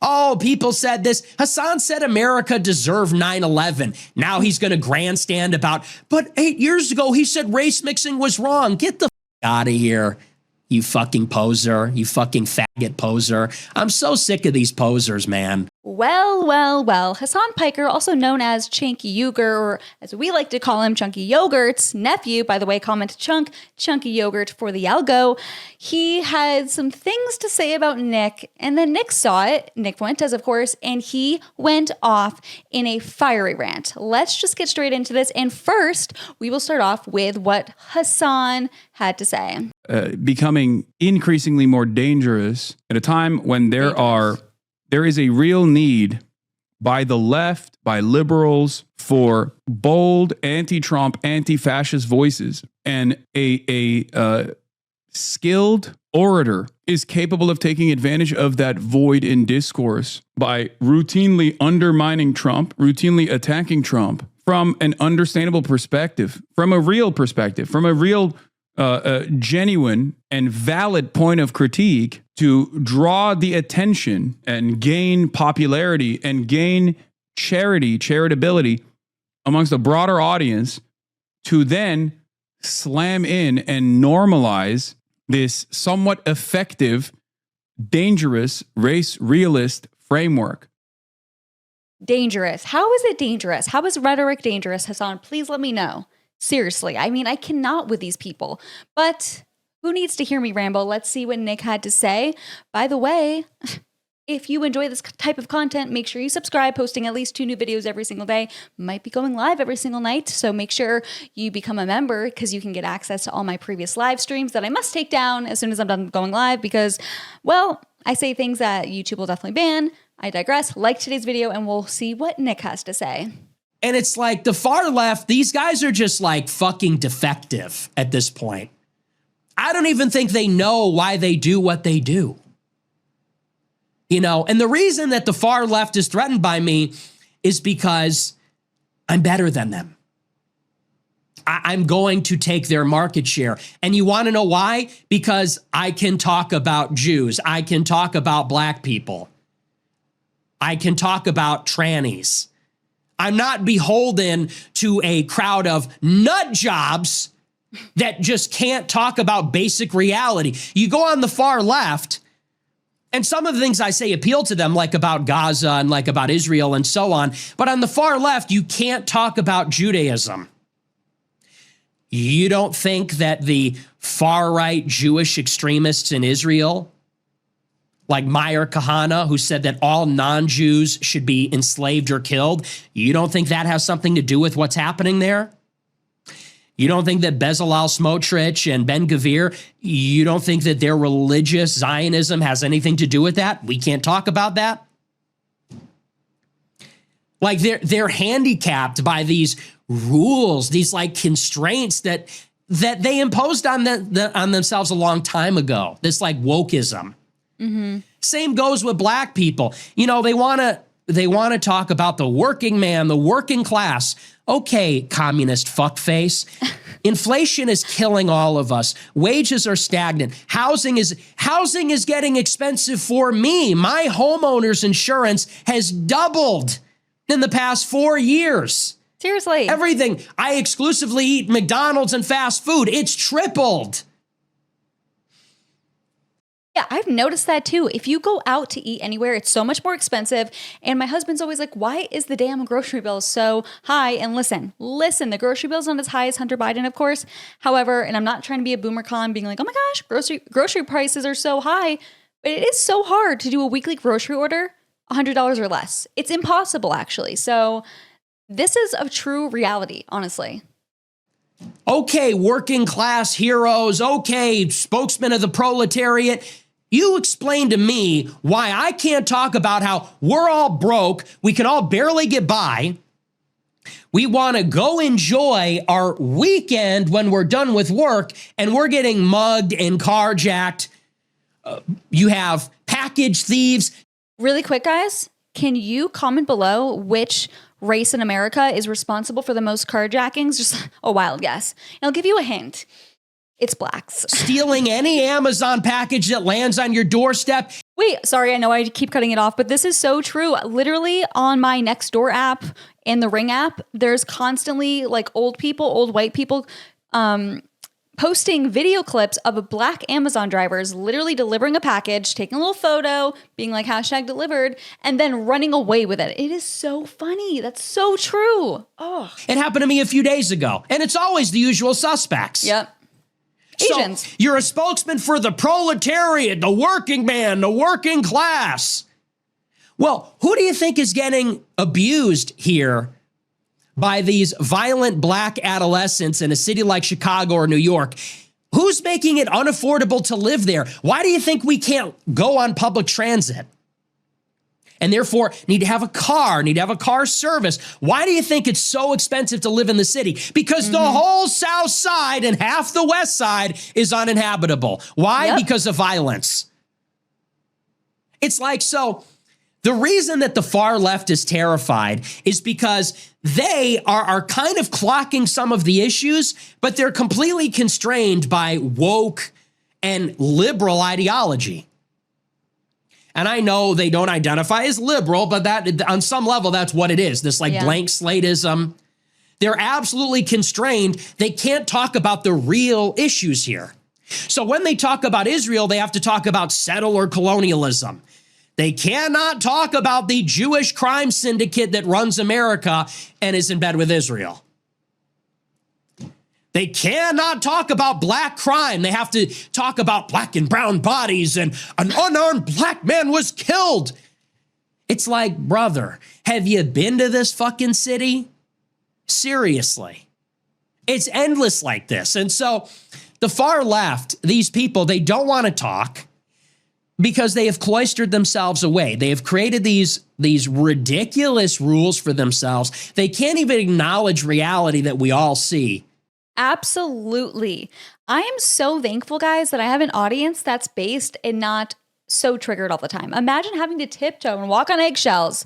Oh, people said this. Hassan said America deserved 9/11. Now he's going to grandstand about, but 8 years ago he said race mixing was wrong. Get the out of here, you fucking poser, you fucking faggot poser. I'm so sick of these posers, man. Well. Hasan Piker, also known as Chunky Yogurt, or as we like to call him, Chunky Yogurt's nephew, by the way, comment Chunky Yogurt for the algo. He had some things to say about Nick, and then Nick saw it, Nick Fuentes, of course, and he went off in a fiery rant. Let's just get straight into this. And first, we will start off with what Hassan had to say. Becoming increasingly more dangerous at a time when there is a real need by the left, by liberals, for bold anti-Trump, anti-fascist voices. And a skilled orator is capable of taking advantage of that void in discourse by routinely undermining Trump, routinely attacking Trump from an understandable perspective, from a real genuine and valid point of critique, to draw the attention and gain popularity and gain charitability amongst a broader audience, to then slam in and normalize this somewhat effective, dangerous race realist framework. Dangerous. How is it dangerous? How is rhetoric dangerous, Hassan? Please let me know. Seriously, I mean, I cannot with these people, but who needs to hear me ramble? Let's see what Nick had to say. By the way, if you enjoy this type of content, make sure you subscribe, posting at least 2 new videos every single day. Might be going live every single night, so make sure you become a member because you can get access to all my previous live streams that I must take down as soon as I'm done going live because, well, I say things that YouTube will definitely ban. I digress. Like today's video and we'll see what Nick has to say. And it's like the far left, these guys are just like fucking defective at this point. I don't even think they know why they do what they do. You know, and the reason that the far left is threatened by me is because I'm better than them. I'm going to take their market share. And you want to know why? Because I can talk about Jews. I can talk about black people. I can talk about trannies. I'm not beholden to a crowd of nut jobs that just can't talk about basic reality. You go on the far left, and some of the things I say appeal to them, like about Gaza and like about Israel and so on. But on the far left, you can't talk about Judaism. You don't think that the far-right Jewish extremists in Israel, like Meir Kahane, who said that all non-Jews should be enslaved or killed, you don't think that has something to do with what's happening there? You don't think that Bezalel Smotrich and Ben Gvir, you don't think that their religious Zionism has anything to do with that? We can't talk about that? Like they're handicapped by these rules, these like constraints that they imposed on themselves a long time ago. This like wokeism. Mm-hmm. Same goes with black people. You know, they want to talk about the working man, the working class. Okay, communist fuckface. Inflation is killing all of us. Wages are stagnant. Housing is getting expensive for me. My homeowner's insurance has doubled in the past 4 years. Seriously. Everything. I exclusively eat McDonald's and fast food. It's tripled. Yeah, I've noticed that too. If you go out to eat anywhere, it's so much more expensive. And my husband's always like, why is the damn grocery bill so high? And listen, the grocery bill's not as high as Hunter Biden, of course. However, and I'm not trying to be a boomer con being like, oh my gosh, grocery prices are so high. But it is so hard to do a weekly grocery order, $100 or less. It's impossible, actually. So this is a true reality, honestly. Okay, working class heroes. Okay, spokesman of the proletariat. You explain to me why I can't talk about how we're all broke, we can all barely get by. We want to go enjoy our weekend when we're done with work, and we're getting mugged and carjacked. You have package thieves. Really quick, guys, can you comment below which race in America is responsible for the most carjackings? Just a wild guess. And I'll give you a hint. It's blacks. Stealing any Amazon package that lands on your doorstep. Wait, sorry, I know I keep cutting it off, but this is so true. Literally on my Nextdoor app and the Ring app, there's constantly like old white people, posting video clips of black Amazon drivers literally delivering a package, taking a little photo, being like #delivered, and then running away with it. It is so funny. That's so true. Oh, It happened to me a few days ago, and it's always the usual suspects. yep. Asians. So you're a spokesman for the proletariat, the working man, the working class. Well, who do you think is getting abused here by these violent black adolescents in a city like Chicago or New York? Who's making it unaffordable to live there? Why do you think we can't go on public transit? And therefore need to have a car service. Why do you think it's so expensive to live in the city? Because the whole South Side and half the West Side is uninhabitable. Why? Yep. Because of violence. It's like, so the reason that the far left is terrified is because they are kind of clocking some of the issues, but they're completely constrained by woke and liberal ideology. And I know they don't identify as liberal, but that on some level, that's what it is. This like blank slateism. They're absolutely constrained. They can't talk about the real issues here. So when they talk about Israel, they have to talk about settler colonialism. They cannot talk about the Jewish crime syndicate that runs America and is in bed with Israel. They cannot talk about black crime. They have to talk about black and brown bodies and an unarmed black man was killed. It's like, brother, have you been to this fucking city? Seriously. It's endless like this. And so the far left, these people, they don't want to talk because they have cloistered themselves away. They have created these ridiculous rules for themselves. They can't even acknowledge reality that we all see. Absolutely. I am so thankful, guys, that I have an audience that's based and not so triggered all the time. Imagine having to tiptoe and walk on eggshells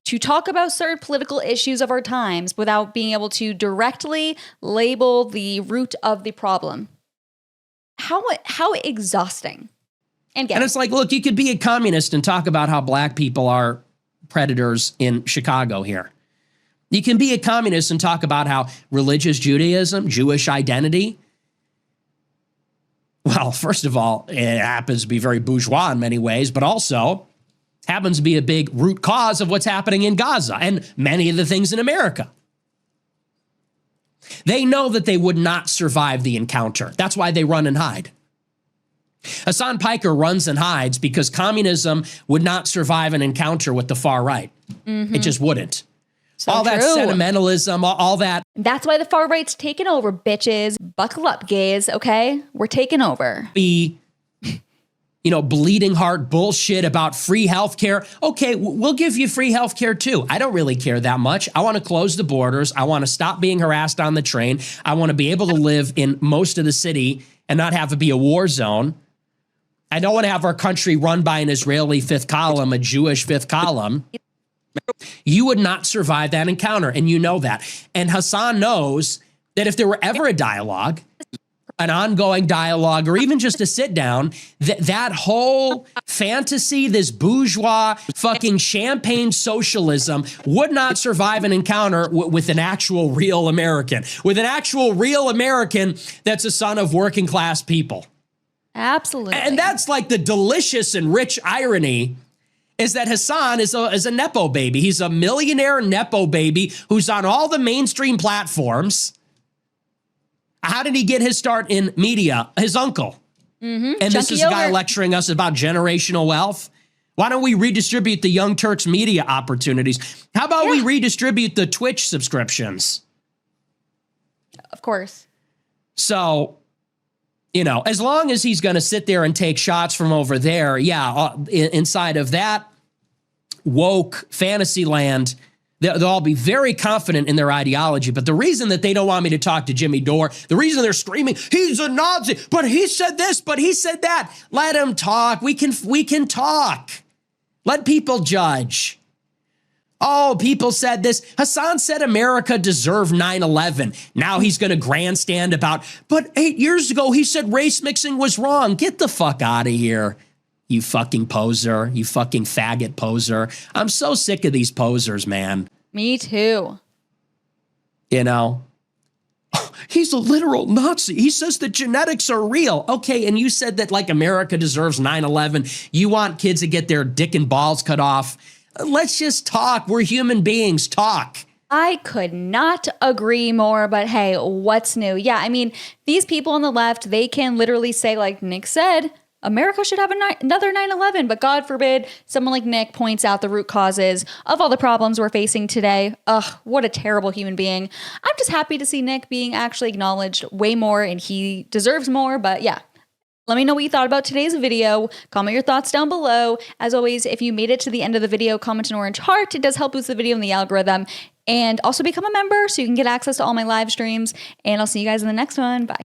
to talk about certain political issues of our times without being able to directly label the root of the problem. How exhausting. And it's like, look, you could be a communist and talk about how black people are predators in Chicago here. You can be a communist and talk about how religious Judaism, Jewish identity, well, first of all, it happens to be very bourgeois in many ways, but also happens to be a big root cause of what's happening in Gaza and many of the things in America. They know that they would not survive the encounter. That's why they run and hide. Hasan Piker runs and hides because communism would not survive an encounter with the far right. It just wouldn't. So all that sentimentalism, all that. That's why the far right's taking over, bitches. Buckle up, gays, okay? We're taking over. Bleeding heart bullshit about free healthcare. Okay, we'll give you free healthcare too. I don't really care that much. I want to close the borders. I want to stop being harassed on the train. I want to be able to live in most of the city and not have it be a war zone. I don't want to have our country run by an Israeli fifth column, a Jewish fifth column. You would not survive that encounter, and you know that. And Hassan knows that if there were ever a dialogue, an ongoing dialogue, or even just a sit down, that whole fantasy, this bourgeois fucking champagne socialism would not survive an encounter with an actual real American, that's a son of working class people. Absolutely. And that's like the delicious and rich irony is that Hassan is a Nepo baby. He's a millionaire Nepo baby who's on all the mainstream platforms. How did he get his start in media? His uncle. And this is a guy lecturing us about generational wealth. Why don't we redistribute the Young Turks media opportunities? How about we redistribute the Twitch subscriptions? Of course. So, as long as he's going to sit there and take shots from over there, inside of that woke fantasy land, they'll all be very confident in their ideology. But the reason that they don't want me to talk to Jimmy Dore, the reason they're screaming, he's a Nazi, but he said this, but he said that. Let him talk. We can talk. Let people judge. Oh, people said this. Hassan said America deserved 9/11. Now he's going to grandstand about, but 8 years ago, he said race mixing was wrong. Get the fuck out of here. You fucking poser. You fucking faggot poser. I'm so sick of these posers, man. Me too. You know? He's a literal Nazi. He says that genetics are real. Okay, and you said that like America deserves 9/11. You want kids to get their dick and balls cut off. Let's just talk. We're human beings. Talk. I could not agree more, but hey, what's new? Yeah, I mean, these people on the left, they can literally say, like Nick said, America should have another 9/11, but God forbid someone like Nick points out the root causes of all the problems we're facing today. Ugh, what a terrible human being. I'm just happy to see Nick being actually acknowledged way more, and he deserves more, but yeah. Let me know what you thought about today's video. Comment your thoughts down below. As always, if you made it to the end of the video, comment an orange heart. It does help boost the video in the algorithm. And also become a member so you can get access to all my live streams. And I'll see you guys in the next one. Bye.